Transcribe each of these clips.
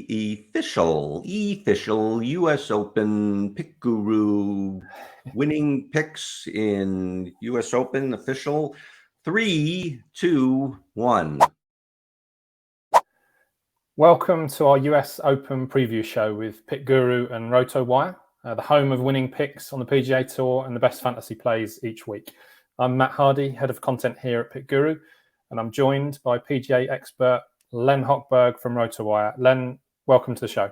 the official U.S. Open PickGuru winning picks in U.S. Open official 3, 2, 1. Welcome to our US Open preview show with PickGuru and RotoWire, the home of winning picks on the PGA Tour and the best fantasy plays each week. I'm Matt Hardy, head of content here at PickGuru, and I'm joined by PGA expert Len Hochberg from RotoWire. Len, welcome to the show.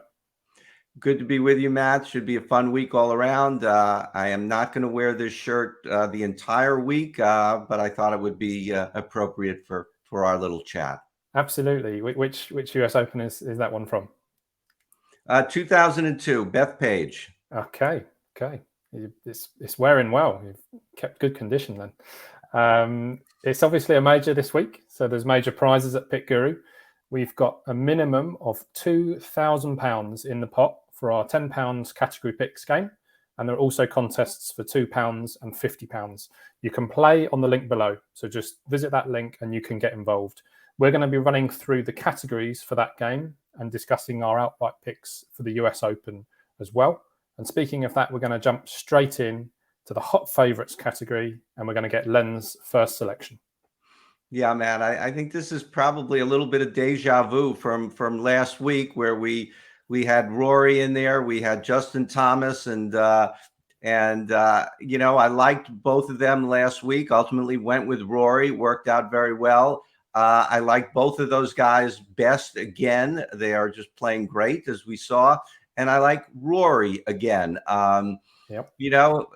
Good to be with you, Matt. Should be a fun week all around. I am not going to wear this shirt the entire week, but I thought it would be appropriate for our little chat. Absolutely. Which US Open is that one from? 2002, Bethpage. Okay. It's wearing well. You've kept good condition then. It's obviously a major this week, so there's major prizes at PickGuru. We've got a minimum of £2,000 in the pot for our £10 category picks game, and there are also contests for £2 and £50. You can play on the link below, so just visit that link and you can get involved. We're going to be running through the categories for that game and discussing our outright picks for the US Open as well. And speaking of that, we're going to jump straight in to the hot favourites category, and we're going to get Len's first selection. Yeah, man, I think this is probably a little bit of deja vu from last week, where we had Rory in there, we had Justin Thomas, and you know, I liked both of them last week. Ultimately went with Rory, worked out very well. I like both of those guys best again. They are just playing great, as we saw. And I like Rory again. Yep. You know,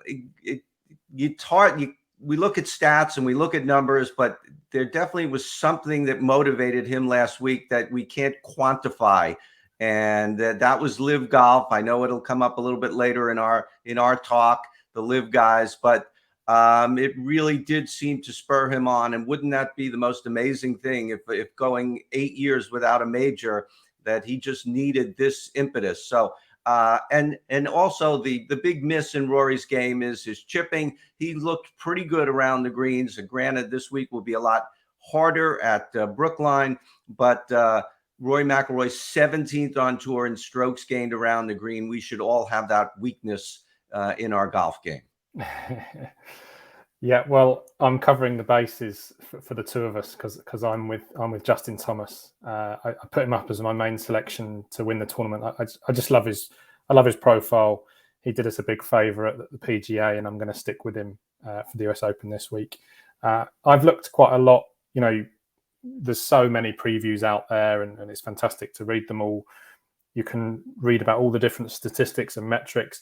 we look at stats and we look at numbers, but there definitely was something that motivated him last week that we can't quantify. And that was Live Golf. I know it'll come up a little bit later in our talk, the Live guys, but it really did seem to spur him on. And wouldn't that be the most amazing thing if going 8 years without a major, that he just needed this impetus. So and also the big miss in Rory's game is his chipping. He looked pretty good around the greens. Granted, this week will be a lot harder at Brookline, but Rory McIlroy 17th on tour in strokes gained around the green. We should all have that weakness in our golf game. Yeah, well, I'm covering the bases for the two of us because I'm with Justin Thomas. I put him up as my main selection to win the tournament. I just love his profile. He did us a big favour at the PGA, and I'm going to stick with him for the US Open this week. I've looked quite a lot. You know, there's so many previews out there, and it's fantastic to read them all. You can read about all the different statistics and metrics.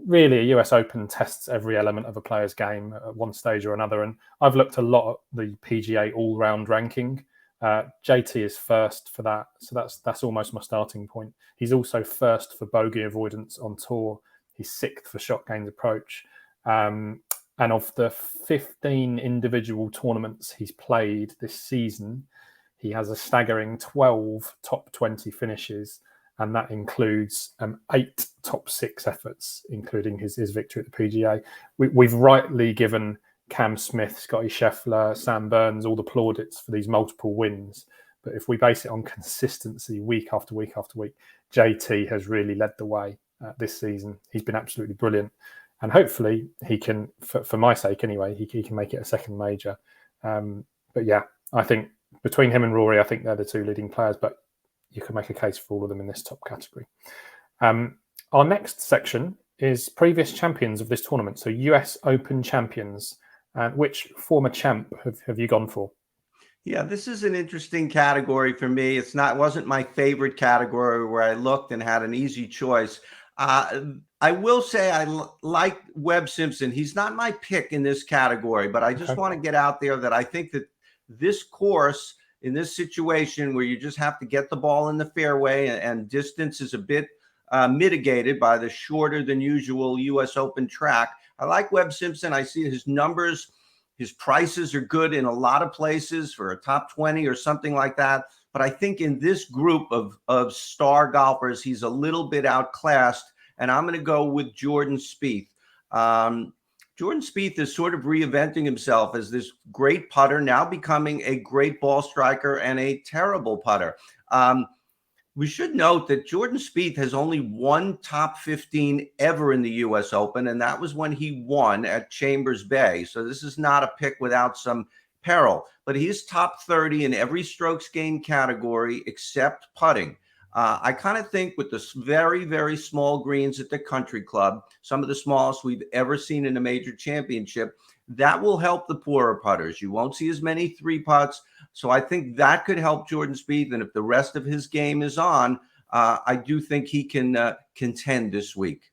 Really, a US Open tests every element of a player's game at one stage or another. And I've looked a lot at the PGA all-round ranking. JT is first for that. So that's almost my starting point. He's also first for bogey avoidance on tour. He's sixth for shot gains approach. And of the 15 individual tournaments he's played this season, he has a staggering 12 top 20 finishes. And that includes 8 top 6 efforts, including his victory at the PGA. We've rightly given Cam Smith, Scotty Scheffler, Sam Burns all the plaudits for these multiple wins. But if we base it on consistency week after week after week, JT has really led the way this season. He's been absolutely brilliant. And hopefully he can, for my sake anyway, he can make it a second major. But yeah, I think between him and Rory, I think they're the two leading players. But you can make a case for all of them in this top category. Our next section is previous champions of this tournament. So US Open champions. Which former champ have you gone for? Yeah, this is an interesting category for me. It wasn't my favorite category where I looked and had an easy choice. I will say I like Webb Simpson. He's not my pick in this category, but I just want to get out there that I think that this course, in this situation where you just have to get the ball in the fairway and distance is a bit mitigated by the shorter than usual US Open track. I like Webb Simpson. I see his numbers. His prices are good in a lot of places for a top 20 or something like that. But I think in this group of star golfers, he's a little bit outclassed. And I'm going to go with Jordan Spieth. Jordan Spieth is sort of reinventing himself as this great putter, now becoming a great ball striker and a terrible putter. we should note that Jordan Spieth has only one top 15 ever in the U.S. Open, and that was when he won at Chambers Bay. So this is not a pick without some peril, but he's top 30 in every strokes gained category except putting. I kind of think with the very, very small greens at the country club, some of the smallest we've ever seen in a major championship, that will help the poorer putters. You won't see as many three putts. So I think that could help Jordan Spieth. And if the rest of his game is on, I do think he can contend this week.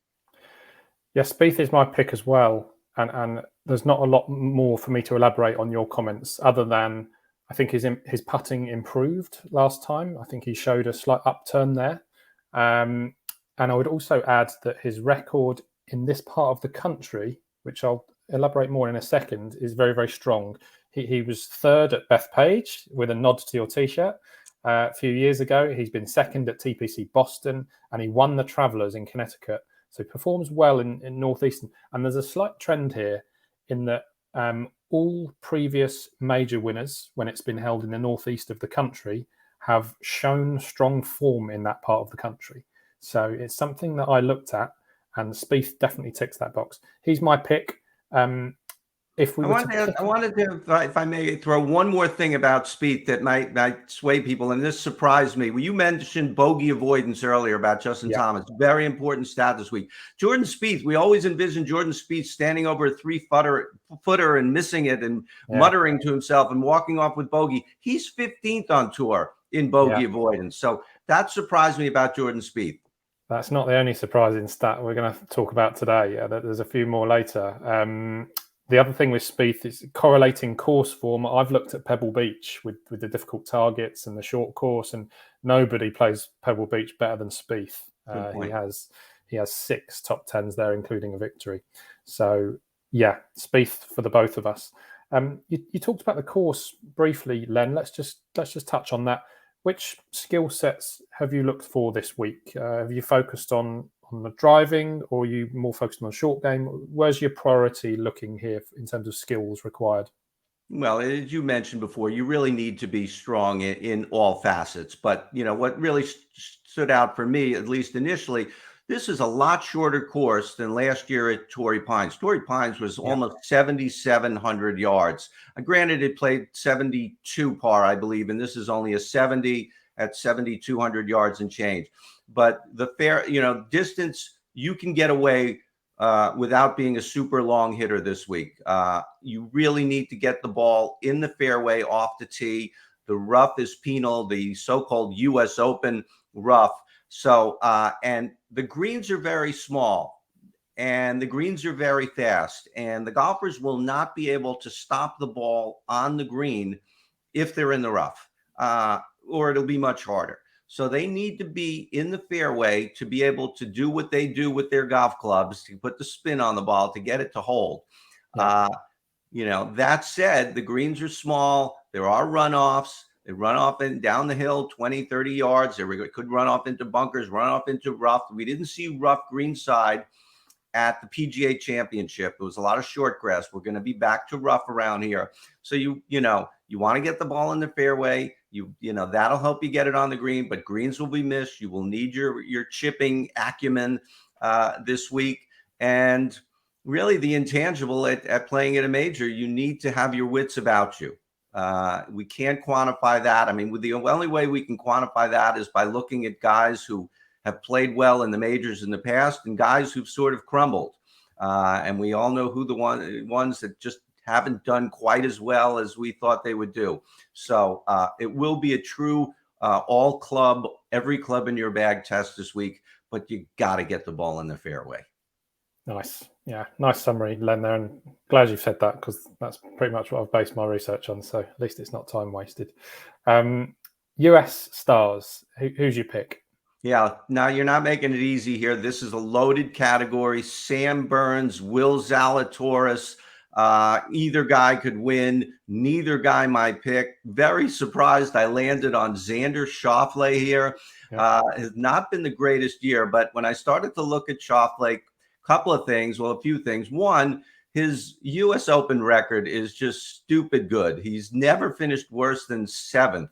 Yeah, Spieth is my pick as well. And there's not a lot more for me to elaborate on your comments other than I think his putting improved last time. I think he showed a slight upturn there. And I would also add that his record in this part of the country, which I'll elaborate more in a second, is very, very strong. He was third at Bethpage with a nod to your T-shirt a few years ago. He's been second at TPC Boston, and he won the Travelers in Connecticut. So he performs well in Northeastern. And there's a slight trend here in that all previous major winners, when it's been held in the northeast of the country, have shown strong form in that part of the country. So it's something that I looked at, and Spieth definitely ticks that box. He's my pick. If we I wanted to, if I may, throw one more thing about Spieth that might sway people, and this surprised me. Well, you mentioned bogey avoidance earlier about Justin Thomas. Very important stat this week. Jordan Spieth, we always envision Jordan Spieth standing over a three-footer and missing it and muttering to himself and walking off with bogey. He's 15th on tour in bogey avoidance. So that surprised me about Jordan Spieth. That's not the only surprising stat we're going to talk about today. There's a few more later. The other thing with Spieth is correlating course form. I've looked at Pebble Beach with the difficult targets and the short course, and nobody plays Pebble Beach better than Spieth. He has 6 top 10s there, including a victory. So yeah, Spieth for the both of us. You talked about the course briefly, Len. Let's just touch on that. Which skill sets have you looked for this week? Have you focused on the driving, or are you more focused on the short game? Where's your priority looking here in terms of skills required? Well, as you mentioned before, you really need to be strong in all facets. But, what really stood out for me, at least initially, this is a lot shorter course than last year at Torrey Pines. Torrey Pines was almost 7,700 yards. Granted, it played 72 par, I believe, and this is only a 70 at 7,200 yards and change. But the fair, distance, you can get away without being a super long hitter this week. You really need to get the ball in the fairway off the tee. The rough is penal, the so-called U.S. Open rough. So, and the greens are very small and the greens are very fast, and the golfers will not be able to stop the ball on the green if they're in the rough, or it'll be much harder. So they need to be in the fairway to be able to do what they do with their golf clubs, to put the spin on the ball, to get it to hold. That said, the greens are small. There are runoffs. They run off and down the hill 20, 30 yards. They could run off into bunkers, run off into rough. We didn't see rough greenside at the PGA Championship. It was a lot of short grass. We're going to be back to rough around here. So you want to get the ball in the fairway. That'll help you get it on the green, but greens will be missed. You will need your chipping acumen this week. And really the intangible at playing at a major, you need to have your wits about you. We can't quantify that. I mean, the only way we can quantify that is by looking at guys who have played well in the majors in the past and guys who've sort of crumbled. And we all know who the ones that just haven't done quite as well as we thought they would do. So it will be a true all club, every club in your bag test this week, but you got to get the ball in the fairway. Nice. Yeah, nice summary, Len, there. And glad you've said that, because that's pretty much what I've based my research on. So at least it's not time wasted. US stars, who's your pick? Yeah, now you're not making it easy here. This is a loaded category. Sam Burns, Will Zalatoris. Either guy could win. Neither guy my pick. Very surprised I landed on Xander Schauffele here. Has not been the greatest year, but when I started to look at Schauffele, a few things. One, his U.S. Open record is just stupid good. He's never finished worse than 7th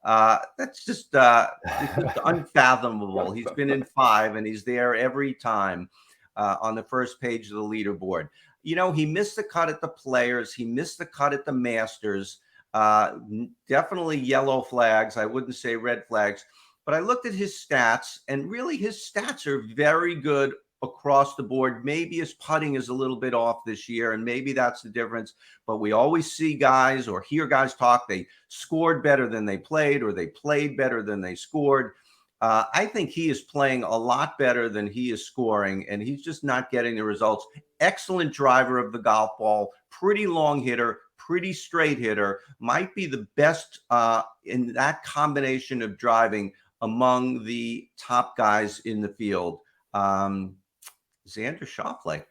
That's just it's unfathomable. He's been in 5, and he's there every time on the first page of the leaderboard. You know, he missed the cut at the Players. He missed the cut at the Masters. Definitely yellow flags. I wouldn't say red flags. But I looked at his stats, and really his stats are very good across the board. Maybe his putting is a little bit off this year, and maybe that's the difference. But we always see guys or hear guys talk, they scored better than they played, or they played better than they scored. I think he is playing a lot better than he is scoring, and he's just not getting the results. Excellent driver of the golf ball, pretty long hitter, pretty straight hitter, might be the best in that combination of driving among the top guys in the field. Xander Schauffele.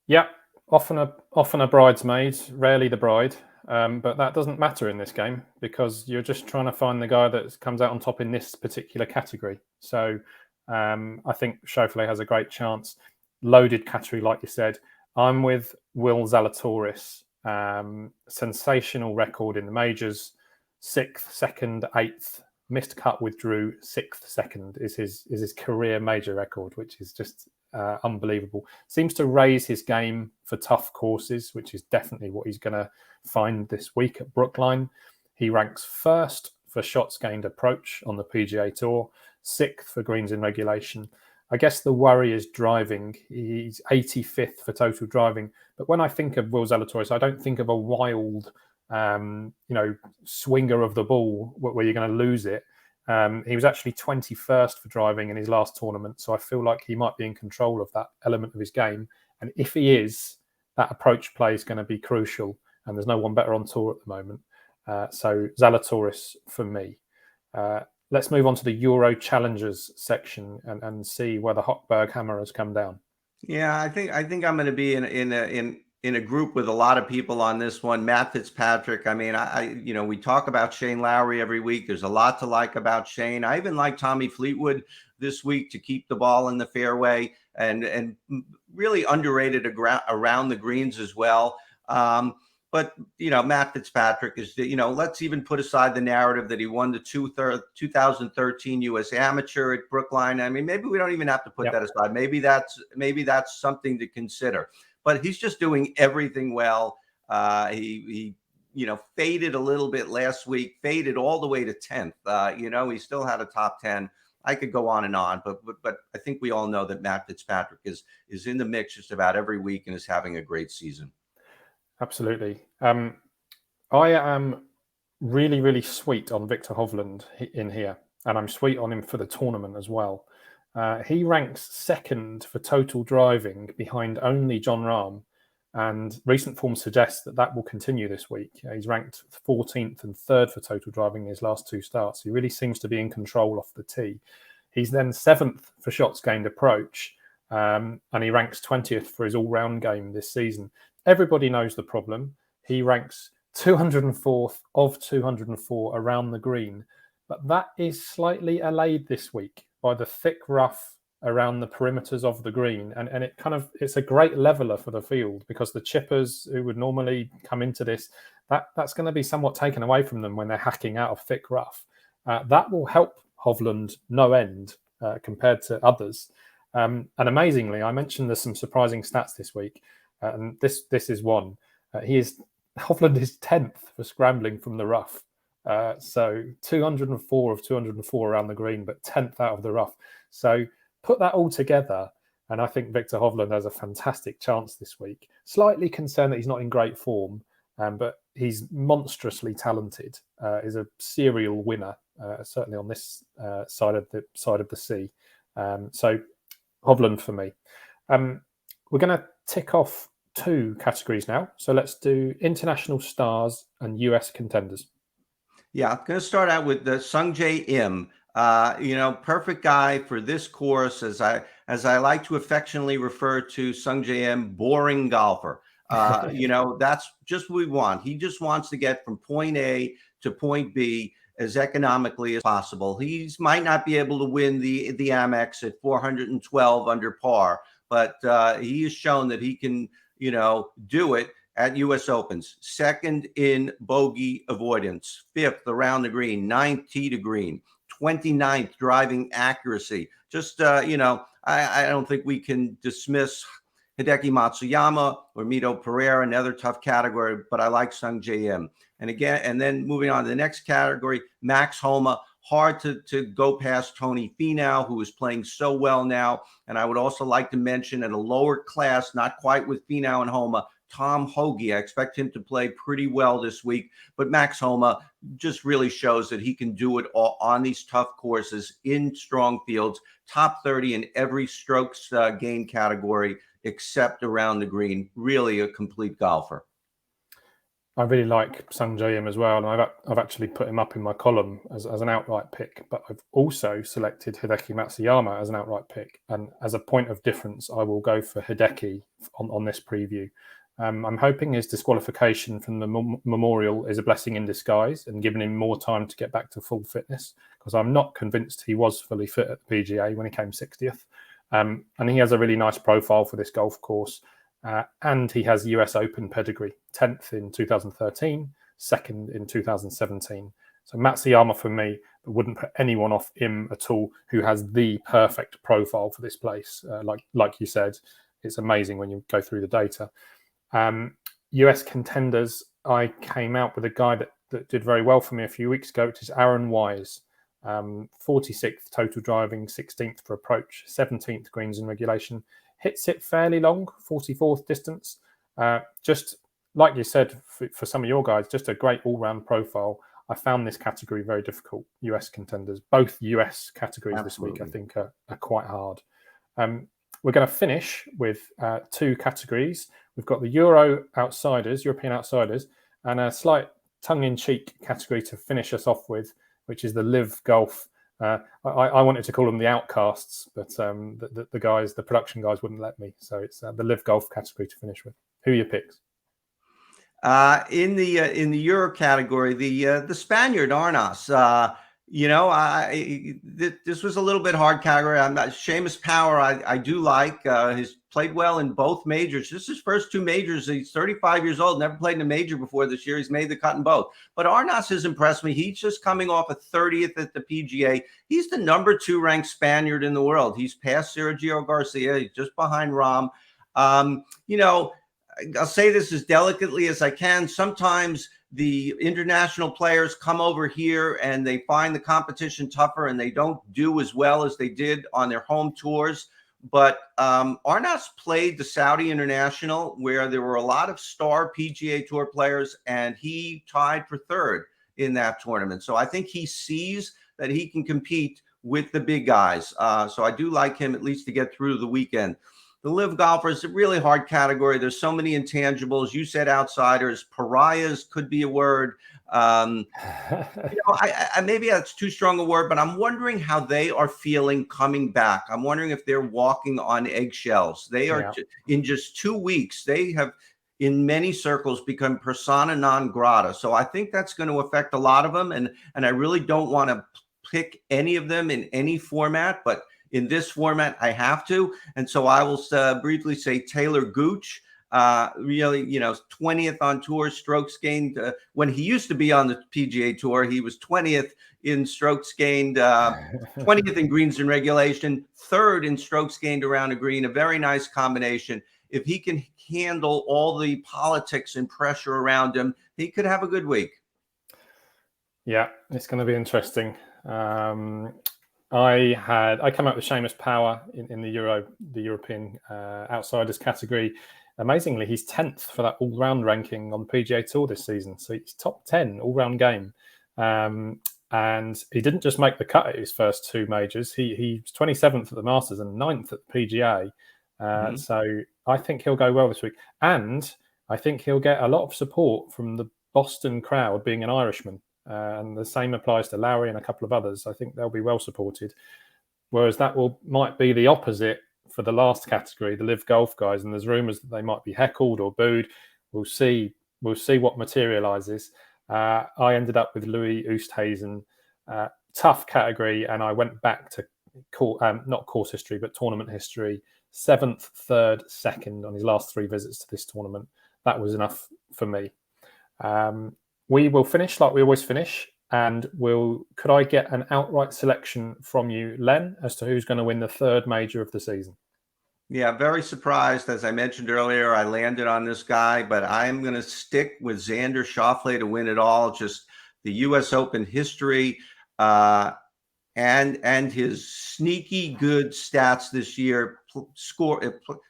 Yeah, often a bridesmaid, rarely the bride. But that doesn't matter in this game because you're just trying to find the guy that comes out on top in this particular category. So I think Schauffele has a great chance. Loaded category, like you said. I'm with Will Zalatoris. Sensational record in the majors. 6th, 2nd, 8th. Missed cut with Drew. 6th, 2nd is his career major record, which is just unbelievable. Seems to raise his game for tough courses, which is definitely what he's going to find this week at Brookline. He ranks 1st for shots gained approach on the PGA Tour, 6th for greens in regulation. I guess the worry is driving. He's 85th for total driving. But when I think of Will Zalatoris, I don't think of a wild, swinger of the ball where you're going to lose it. He was actually 21st for driving in his last tournament. So I feel like he might be in control of that element of his game. And if he is, that approach play is going to be crucial. And there's no one better on tour at the moment. So Zalatoris for me. Let's move on to the Euro Challengers section and see where the Hochberg hammer has come down. Yeah, I think I'm going to be in a group with a lot of people on this one. Matt Fitzpatrick. I mean, we talk about Shane Lowry every week. There's a lot to like about Shane. I even like Tommy Fleetwood this week to keep the ball in the fairway and really underrated around the greens as well. But, Matt Fitzpatrick is, let's even put aside the narrative that he won the 2013 U.S. Amateur at Brookline. I mean, maybe we don't even have to put that aside. Maybe that's something to consider. But he's just doing everything well. He faded a little bit last week, faded all the way to 10th. He still had a top 10. I could go on and on, but I think we all know that Matt Fitzpatrick is in the mix just about every week and is having a great season. Absolutely. I am really, really sweet on Victor Hovland in here, and I'm sweet on him for the tournament as well. He ranks 2nd for total driving behind only Jon Rahm, and recent form suggests that will continue this week. He's ranked 14th and 3rd for total driving in his last 2 starts. He really seems to be in control off the tee. He's then 7th for shots gained approach, and he ranks 20th for his all-round game this season. Everybody knows the problem. He ranks 204th of 204 around the green, but that is slightly allayed this week by the thick rough around the perimeters of the green. And it's a great leveler for the field because the chippers who would normally come into this, that's going to be somewhat taken away from them when they're hacking out of thick rough. That will help Hovland no end compared to others. And amazingly, I mentioned there's some surprising stats this week. And this is one. Hovland is 10th for scrambling from the rough. So 204 of 204 around the green, but 10th out of the rough. So put that all together, and I think Victor Hovland has a fantastic chance this week. Slightly concerned that he's not in great form, but he's monstrously talented. Is a serial winner, certainly on this side of the sea. So Hovland for me. We're going to tick off 2 categories now. So let's do international stars and US contenders. Yeah, I'm going to start out with the Sungjae Im. Perfect guy for this course, as I like to affectionately refer to Sungjae Im, boring golfer. That's just what we want. He just wants to get from point A to point B as economically as possible. He might not be able to win the Amex at 412 under par, but he has shown that he can, do it at U.S. Opens, second in bogey avoidance, fifth around the green, ninth tee to green, 29th driving accuracy. Just, I don't think we can dismiss Hideki Matsuyama or Mito Pereira, another tough category, but I like Sung J M. And then moving on to the next category, Max Homa. Hard to go past Tony Finau, who is playing so well now. And I would also like to mention at a lower class, not quite with Finau and Homa, Tom Hoge. I expect him to play pretty well this week, but Max Homa just really shows that he can do it all on these tough courses in strong fields, top 30 in every strokes gain category except around the green. Really a complete golfer. I really like Sung J-M as well, and I've actually put him up in my column as an outright pick, but I've also selected Hideki Matsuyama as an outright pick. And as a point of difference, I will go for Hideki on this preview. I'm hoping his disqualification from the Memorial is a blessing in disguise and giving him more time to get back to full fitness, because I'm not convinced he was fully fit at the PGA when he came 60th. And he has a really nice profile for this golf course. And he has US Open pedigree, 10th in 2013, second in 2017. So Matsuyama for me, but wouldn't put anyone off him at all, who has the perfect profile for this place. Like you said, it's amazing when you go through the data. US contenders, I came out with a guy that did very well for me a few weeks ago, which is Aaron Wise. 46th total driving, 16th for approach, 17th greens in regulation. Hits it fairly long, 44th distance. Just like you said, for some of your guys, just a great all-round profile. I found this category very difficult. US contenders, both US categories Absolutely. This week, I think are quite hard. We're going to finish with two categories. We've got the European outsiders, and a slight tongue-in-cheek category to finish us off with, which is the Live Golf. I wanted to call them the outcasts, but the production guys wouldn't let me. So it's the Live Golf category to finish with. Who are your picks? In the Euro category, the Spaniard Arnas. This was a little bit hard category. I'm not Seamus Power. I do like. He's played well in both majors. This is his first two majors. He's 35 years old. Never played in a major before this year. He's made the cut in both. But Arnas has impressed me. He's just coming off a 30th at the PGA. He's the number 2 ranked Spaniard in the world. He's past Sergio Garcia. He's just behind Rahm. I'll say this as delicately as I can. Sometimes the international players come over here and they find the competition tougher and they don't do as well as they did on their home tours. But Arnas played the Saudi International, where there were a lot of star PGA Tour players, and he tied for third in that tournament. So I think he sees that he can compete with the big guys. So I do like him at least to get through the weekend. The Live golfers is a really hard category. There's so many intangibles. You said outsiders. Pariahs could be a word. Maybe that's too strong a word, but I'm wondering how they are feeling coming back. I'm wondering if they're walking on eggshells. They are in just 2 weeks. They have, in many circles, become persona non grata. So I think that's going to affect a lot of them. And I really don't want to pick any of them in any format, but in this format, I have to. And so I will briefly say Taylor Gooch, really, 20th on tour, strokes gained. When he used to be on the PGA Tour, he was 20th in strokes gained, 20th in greens in regulation, 3rd in strokes gained around a green. A very nice combination. If he can handle all the politics and pressure around him, he could have a good week. Yeah, it's going to be interesting. I came up with Seamus Power in the European outsiders category. Amazingly, he's 10th for that all-round ranking on the PGA Tour this season. So he's top 10 all-round game. And he didn't just make the cut at his first 2 majors. He was 27th at the Masters and 9th at the PGA. So I think he'll go well this week. And I think he'll get a lot of support from the Boston crowd, being an Irishman. And the same applies to Lowry and a couple of others. I think they'll be well supported. Whereas that might be the opposite for the last category, the Live Golf guys. And there's rumours that they might be heckled or booed. We'll see what materialises. I ended up with Louis Oosthuizen. Tough category, and I went back to not course history, but tournament history. 7th, 3rd, 2nd on his last 3 visits to this tournament. that was enough for me. We will finish like we always finish, and could I get an outright selection from you, Len, as to who's going to win the third major of the season? Yeah, very surprised. As I mentioned earlier, I landed on this guy, but I'm going to stick with Xander Schauffele to win it all. Just the U.S. Open history and his sneaky good stats this year,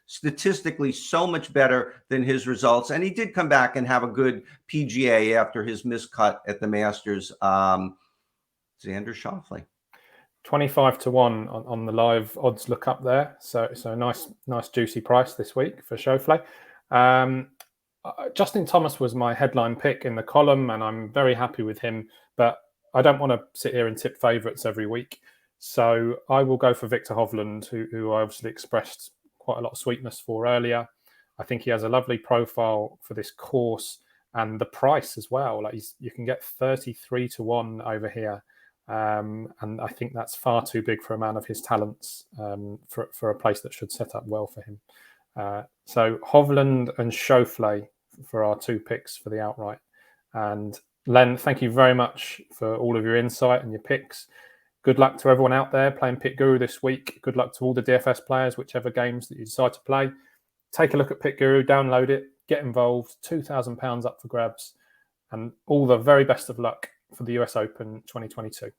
statistically so much better than his results. And he did come back and have a good PGA after his miscut at the Masters. Xander Schauffele. 25-1 on the live odds look up there. So nice juicy price this week for Schauffele. Justin Thomas was my headline pick in the column, and I'm very happy with him. But I don't want to sit here and tip favourites every week. So I will go for Victor Hovland, who I obviously expressed quite a lot of sweetness for earlier. I think he has a lovely profile for this course, and the price as well. Like you can get 33-1 over here. And I think that's far too big for a man of his talents for a place that should set up well for him. So Hovland and Schauffele for our two picks for the outright. And Len, thank you very much for all of your insight and your picks. Good luck to everyone out there playing PickGuru this week. Good luck to all the DFS players, whichever games that you decide to play. Take a look at PickGuru, download it, get involved. £2,000 up for grabs, and all the very best of luck for the US Open 2022.